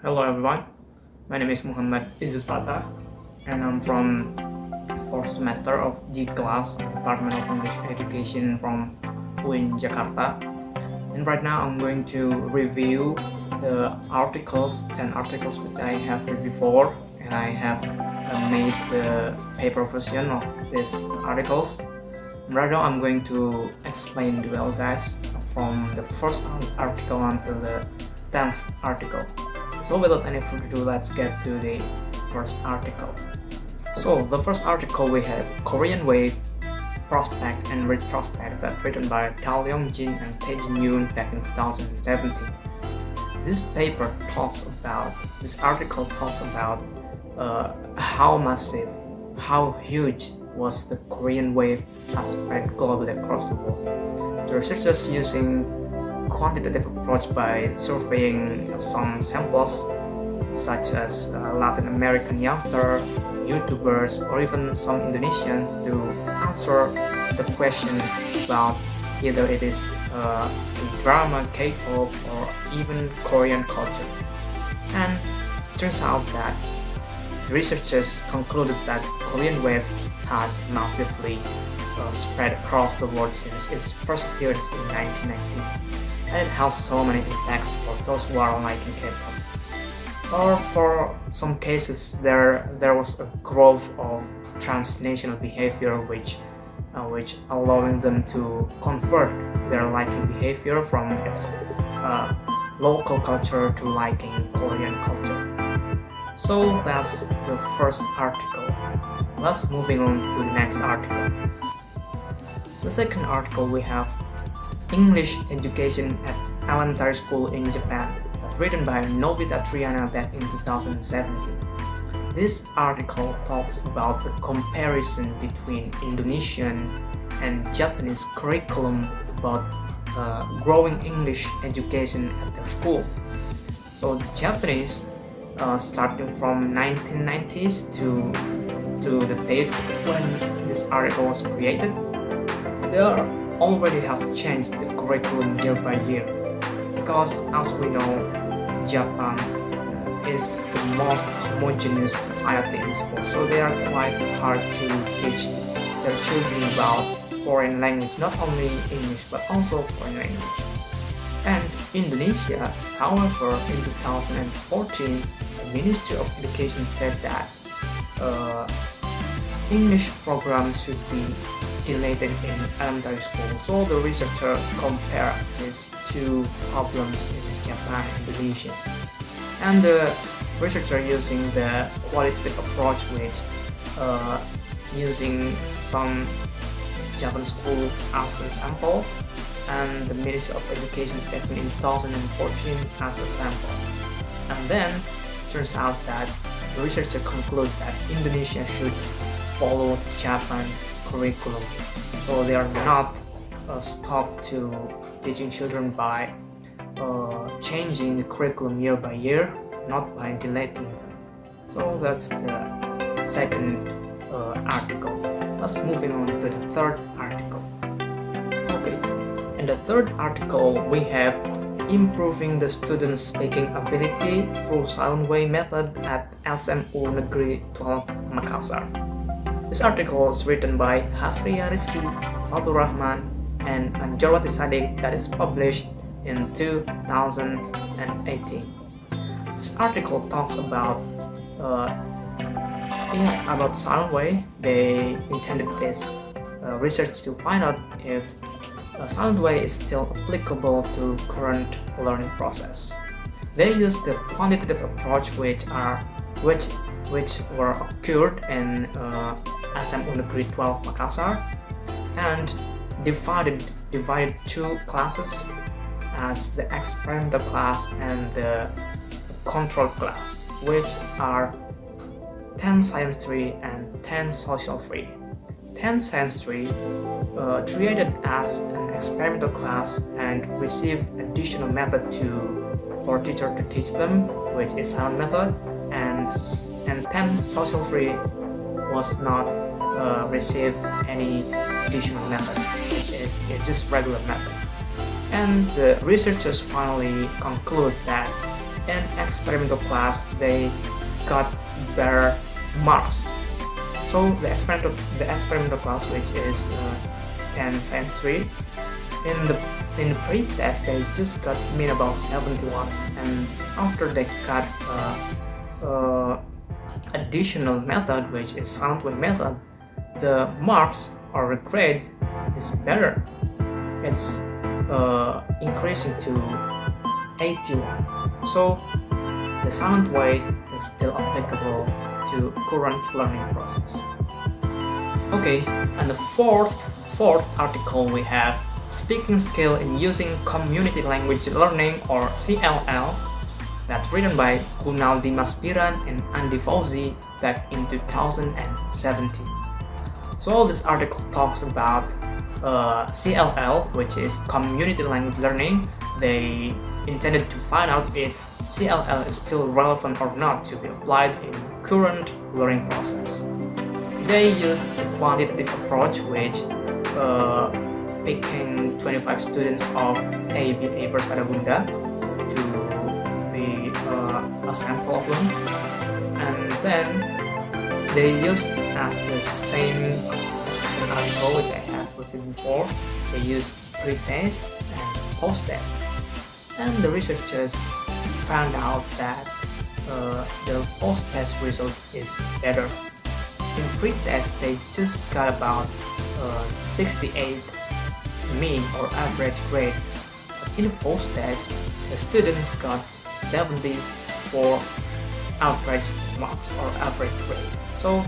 Hello everyone, my name is Izzul Fatah and I'm from 4th semester of G class Department of English Education from UIN Jakarta. And right now I'm going to review the 10 articles which I have read before, and I have made the paper version of these articles. And right now I'm going to explain the well guys from the first article until the 10th article. So without any further ado, let's get to the first article. So the first article we have Korean Wave, Prospect and Retrospect, that's written by Tae-Jin and Tae-Jin back in 2017. This article talks about how massive, how huge was the Korean Wave has spread globally across the world. The researchers using quantitative approach by surveying some samples such as Latin American youngsters, YouTubers, or even some Indonesians to answer the question about either it is drama, K-pop, or even Korean culture. And it turns out that the researchers concluded that Korean Wave has massively spread across the world since its first appearance in the 1990s. And it has so many impacts for those who are liking K-pop. Or for some cases, there was a growth of transnational behavior which allowing them to convert their liking behavior from its local culture to liking Korean culture. So that's the first article. Let's moving on to the next article. The second article we have English Education at Elementary School in Japan, written by Noviyenty back in 2017. This article talks about the comparison between Indonesian and Japanese curriculum about growing English education at their school. So the Japanese, starting from 1990s to the date when this article was created, they already have changed the curriculum year by year, because as we know, Japan is the most homogeneous society in school, so they are quite hard to teach their children about foreign language, not only English but also foreign language. And Indonesia, however, in 2014, the Ministry of Education said that English programs should be deleted in elementary school. So the researcher compared these two problems in Japan and Indonesia. And the researcher using the qualitative approach which using some Japanese school as a sample, and the Ministry of Education statement in 2014 as a sample. And then turns out that the researcher concluded that Indonesia should follow Japan curriculum, so they are not stopped to teaching children by changing the curriculum year by year, not by deleting them. So that's the second article. Let's moving on to the third article. Okay, in the third article we have improving the students' speaking ability through silent way method at SMU Negeri 12 Makassar. This article is written by Hasria Rizky, Fatur Rahman, and Anjarwati Sadiq, that is published in 2018. This article talks about silent way. They intended this research to find out if silent way is still applicable to current learning process. They used the quantitative approach which were occurred in SMU Negeri 12 Makassar, and divided two classes as the experimental class and the control class, which are 10 science 3 and 10 social 3. 10 science 3 treated as an experimental class and received additional method for teacher to teach them, which is silent method, and 10 social 3 was not receive any additional method, which is just regular method. And the researchers finally conclude that in experimental class they got better marks. So the experimental class, which is 10 science 3, in the pre-test they just got mean about 71, and after they got additional method, which is silent way method, the marks or the grade is better. It's increasing to 81. So the silent way is still applicable to current learning process. Okay, and the fourth article we have speaking skill in using community language learning, or CLL, that's written by Gunaldi Masbiran and Andi Fauzi back in 2017. So this article talks about CLL, which is community language learning. They intended to find out if CLL is still relevant or not to be applied in current learning process. They used a quantitative approach, which picking 25 students of ABA Persada Bunda to be a sample of them, and then they used as the same article which I have written before. They used pre-test and post-test, and the researchers found out that the post-test result is better. In pre-test they just got about 68 mean or average grade. In the post-test, the students got 70 for average marks or average grade. So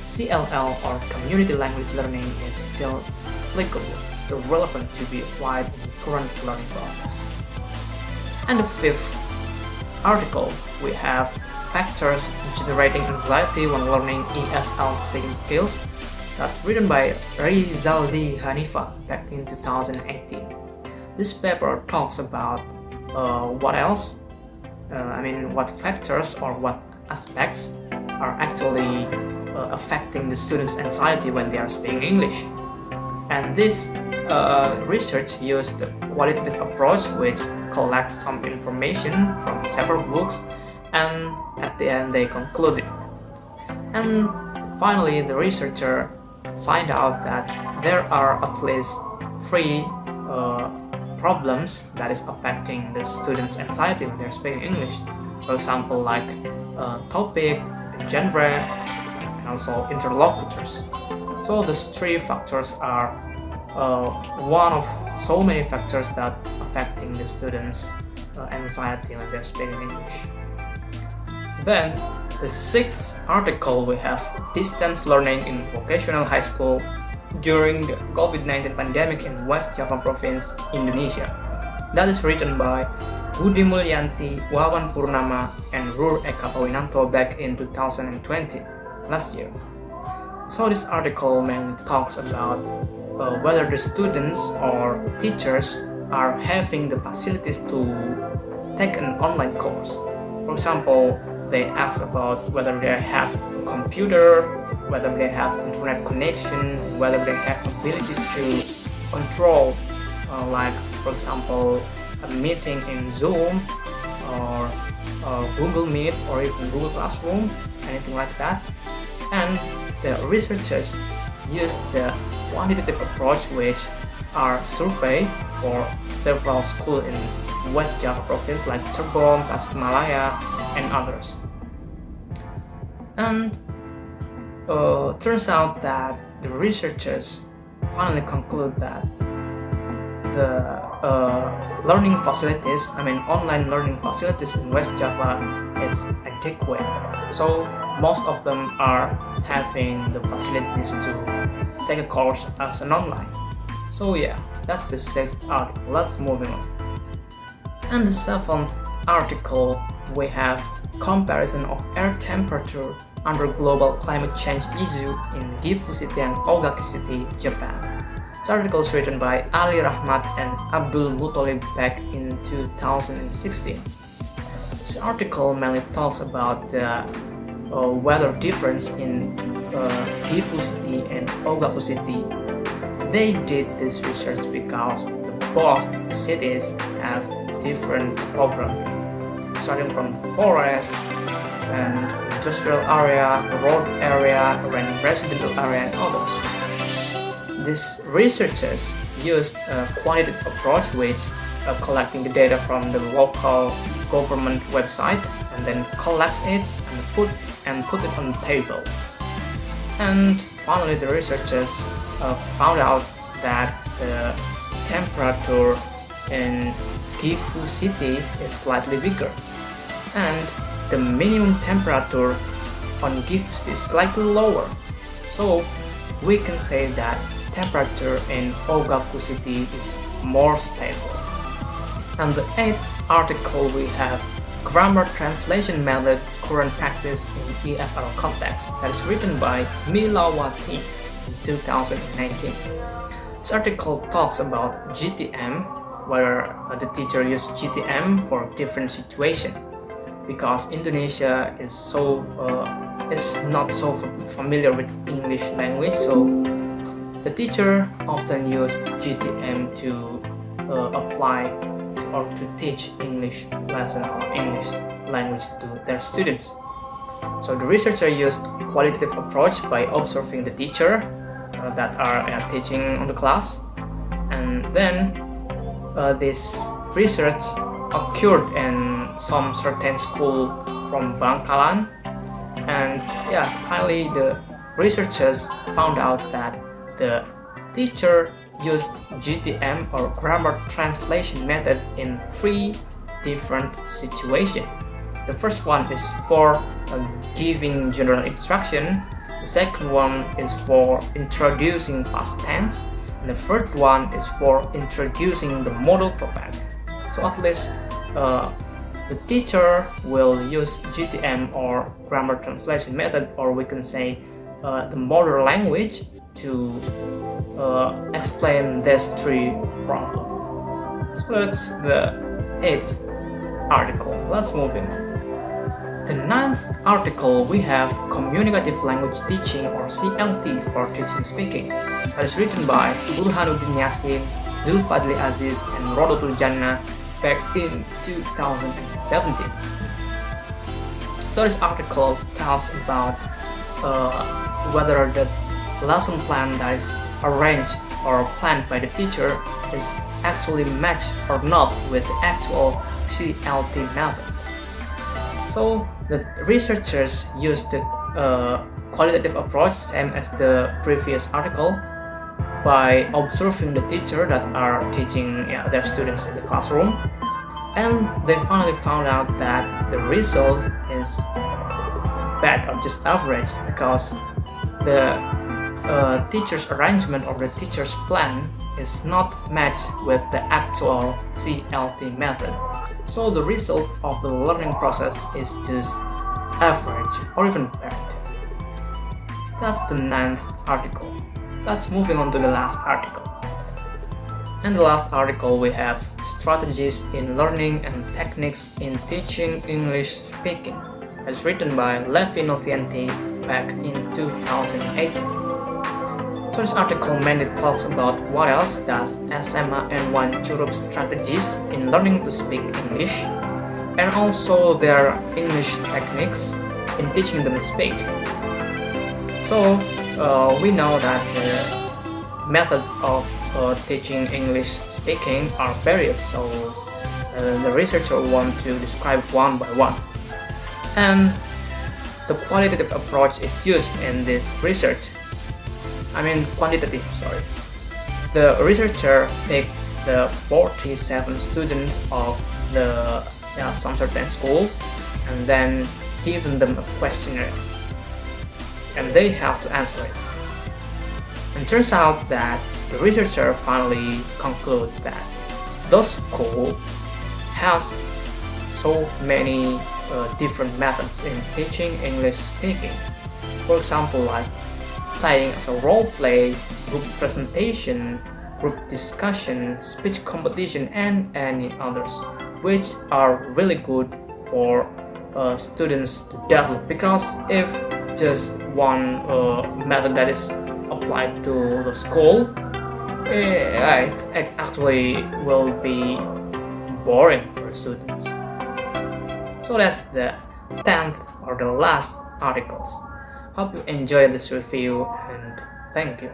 CLL or community language learning is still applicable, still relevant to be applied in the current learning process. And the fifth article, we have factors generating anxiety when learning EFL speaking skills. That's written by Rizaldi Hanifa back in 2018. This paper talks about what else? What factors or what aspects are actually affecting the students' anxiety when they are speaking English. And this research used the qualitative approach, which collects some information from several books, and at the end they concluded. And finally, the researcher find out that there are at least 3 problems that is affecting the students' anxiety when they're speaking English. For example, like topic, genre, and also interlocutors. So these 3 factors are one of so many factors that affecting the students' anxiety when they're speaking English. Then the 6th article, we have distance learning in vocational high school during the COVID-19 pandemic in West Java Province, Indonesia. That is written by Budi Mulyanti, Wawan Purnama, and Rur Eka Pawinanto back in 2020, last year. So this article mainly talks about whether the students or teachers are having the facilities to take an online course. For example, they ask about whether they have a computer, whether they have internet connection, whether they have ability to control, like for example, a meeting in Zoom or Google Meet or even Google Classroom, anything like that. And the researchers used the quantitative approach, which are survey for several schools in West Java Province like Cirebon, Tasikmalaya, and others. And turns out that the researchers finally conclude that the learning facilities, online learning facilities in West Java is adequate. So most of them are having the facilities to take a course as an online. So yeah, that's the 6th article. Let's move on. And the 7th article, we have comparison of air temperature under global climate change issue in Gifu City and Ogaki City, Japan. This article is written by Ali Rahmat and Abdul Muttalib back in 2016. This article mainly talks about the weather difference in Gifu City and Ogaku City. They did this research because both cities have different topography. starting from the forest and industrial area, road area, and residential area, and others. These researchers used a quantitative approach, which collecting the data from the local government website and then collects it and put it on the table. And finally, the researchers found out that the temperature in Gifu city is slightly bigger, and the minimum temperature on Gifu city is slightly lower. So we can say that temperature in Ogaku city is more stable. And the 8th article we have Grammar Translation Method Current Practice in EFL Context, that is written by Milawati in 2019. This article talks about GTM, where the teacher used GTM for different situations, because Indonesia is not so familiar with English language, so the teacher often used GTM to apply or to teach English lesson or English language to their students. So the researcher used qualitative approach by observing the teacher that are teaching on the class, and then this research occurred in some certain school from Bangkalan, and finally the researchers found out that the teacher used GTM or grammar translation method in 3 different situations. The first one is for giving general instruction, the second one is for introducing past tense, and the third one is for introducing the modal perfect. So at least the teacher will use GTM or grammar translation method, or we can say the model language, to explain these 3 problems. So that's the 8th article. Let's move in. The 9th article we have Communicative Language Teaching or CLT for Teaching Speaking, that is written by Burhanuddin Yassin, Zulfadli Aziz, and Rodotul Jannah back in 2017. So this article tells about whether the lesson plan that is arranged or planned by the teacher is actually matched or not with the actual CLT method. So the researchers used the qualitative approach, same as the previous article, by observing the teacher that are teaching their students in the classroom, and they finally found out that the result is bad or just average, because the teacher's arrangement or the teacher's plan is not matched with the actual CLT method. So the result of the learning process is just average or even bad. That's the 9th article. Let's moving on to the last article. And the last article we have Strategies in Learning and Techniques in Teaching English Speaking. It's written by Leffi Noviyenty back in 2018. So this article mainly talks about what else does SMA N1 Curup strategies in learning to speak English, and also their English techniques in teaching them to speak. So we know that the methods of teaching English speaking are various, so the researcher want to describe one by one. And the qualitative approach is used in this research. Quantitative, sorry. The researcher picked the 47 students of the some certain school and then given them a questionnaire, and they have to answer it. And turns out that the researcher finally concludes that those schools has so many different methods in teaching English speaking. For example, like playing as a role play, group presentation, group discussion, speech competition, and any others, which are really good for students to develop, because if just one method that is applied to the school, it actually will be boring for students. So that's the 10th or the last articles. Hope you enjoyed this review and thank you.